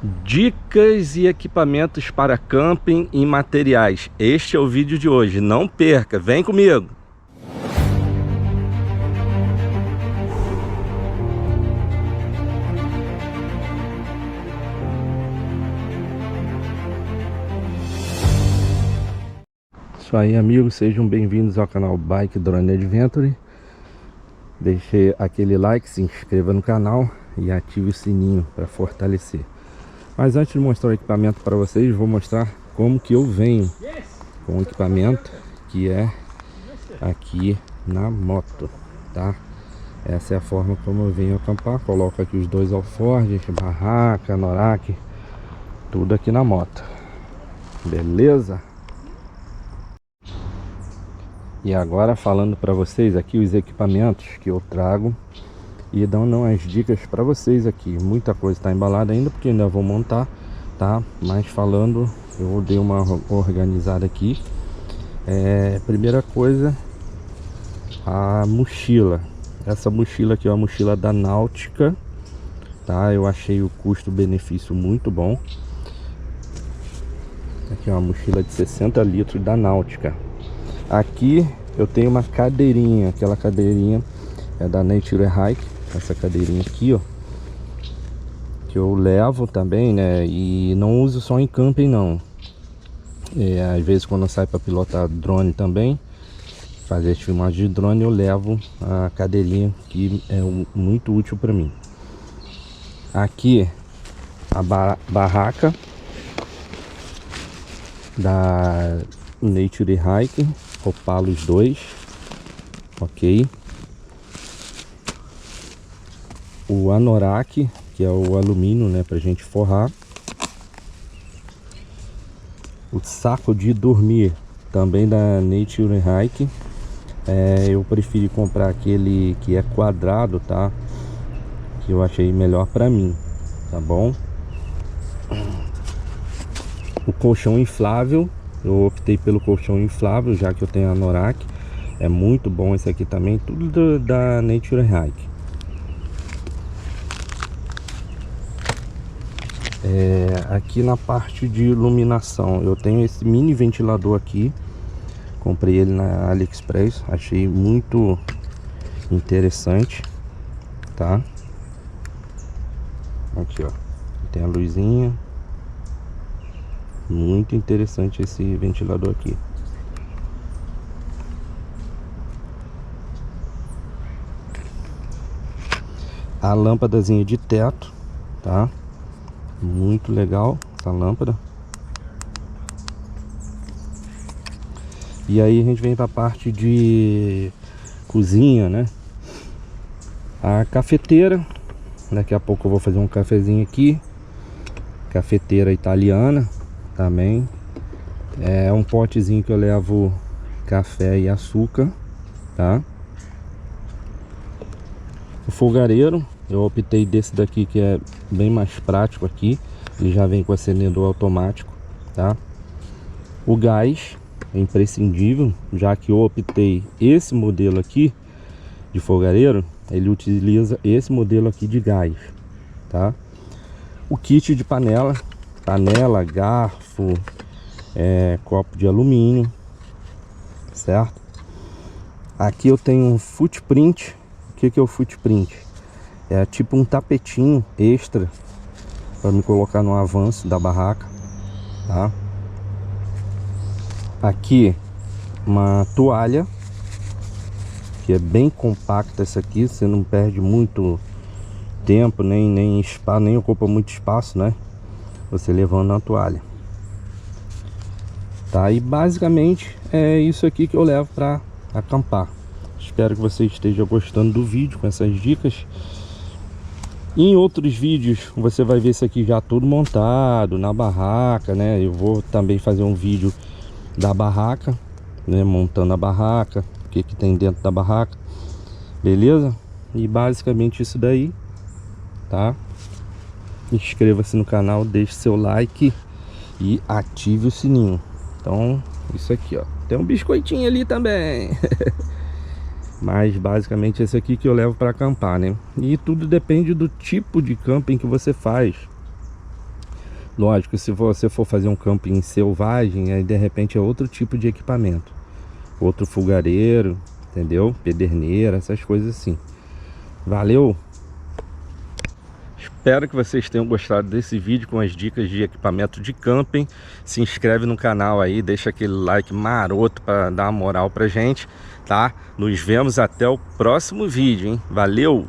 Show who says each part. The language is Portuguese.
Speaker 1: Dicas e equipamentos para camping e materiais. Este é o vídeo de hoje, não perca, vem comigo! Isso aí, amigos, sejam bem-vindos ao canal Bike Drone Adventure. Deixe aquele like, se inscreva no canal e ative o sininho para fortalecer. Mas antes de mostrar o equipamento para vocês, vou mostrar como que eu venho com o equipamento que é aqui na moto, tá? Essa é a forma como eu venho acampar. Coloco aqui os dois alforjes, barraca, anorak, tudo aqui na moto, beleza? E agora falando para vocês aqui os equipamentos que eu trago e dando as dicas para vocês aqui. Muita coisa está embalada ainda porque ainda vou montar, tá? Mas falando, eu dei uma organizada aqui. Primeira coisa, a mochila. Essa mochila aqui é uma mochila da Náutica, tá? Eu achei o custo-benefício muito bom. Aqui é uma mochila de 60 litros da Náutica. Aqui eu tenho uma cadeirinha, aquela cadeirinha é da Nature Hike, essa cadeirinha aqui, ó, que eu levo também, né? E não uso só em camping não. Às vezes quando eu saio para pilotar drone também, fazer as filmagens de drone, eu levo a cadeirinha que é muito útil para mim. Aqui a barraca da Nature Hike, Opalos 2, ok. O anorak, que é o alumínio, né, pra gente forrar. O saco de dormir, também da Nature Hike. Eu preferi comprar aquele que é quadrado, tá? Que eu achei melhor pra mim, tá bom? O colchão inflável, eu optei pelo colchão inflável, já que eu tenho anorak. É muito bom esse aqui também, tudo da Nature Hike. Aqui na parte de iluminação, eu tenho esse mini ventilador aqui. Comprei ele na AliExpress, achei muito interessante, tá? Aqui, ó, tem a luzinha. Muito interessante esse ventilador aqui. A lâmpadazinha de teto, tá? Muito legal essa lâmpada. E aí a gente vem para a parte de cozinha, né? A cafeteira. Daqui a pouco eu vou fazer um cafezinho aqui. Cafeteira italiana também. É um potezinho que eu levo café e açúcar, tá? O fogareiro, eu optei desse daqui que é bem mais prático aqui. Ele já vem com acendedor automático, tá? O gás é imprescindível, já que eu optei esse modelo aqui de fogareiro. Ele utiliza esse modelo aqui de gás, tá? O kit de panela, garfo, copo de alumínio, certo? Aqui eu tenho um footprint. O que é o footprint? É tipo um tapetinho extra para me colocar no avanço da barraca, tá? Aqui uma toalha, que é bem compacta essa aqui, você não perde muito tempo, nem espaço, nem ocupa muito espaço, né? Você levando na toalha, tá? E basicamente é isso aqui que eu levo para acampar. Espero que você esteja gostando do vídeo com essas dicas. Em outros vídeos você vai ver isso aqui já tudo montado na barraca, né? Eu vou também fazer um vídeo da barraca, né? Montando a barraca, o que que tem dentro da barraca, beleza? E basicamente isso daí, tá? Inscreva-se no canal, deixe seu like e ative o sininho. Então, isso aqui, ó, tem um biscoitinho ali também. Mas basicamente esse aqui que eu levo para acampar, né? E tudo depende do tipo de camping que você faz. Lógico, se você for fazer um camping selvagem, aí de repente é outro tipo de equipamento. Outro fogareiro, entendeu? Pederneira, essas coisas assim. Valeu! Espero que vocês tenham gostado desse vídeo com as dicas de equipamento de camping. Se inscreve no canal aí, deixa aquele like maroto para dar uma moral pra gente, tá? Nos vemos até o próximo vídeo, hein? Valeu!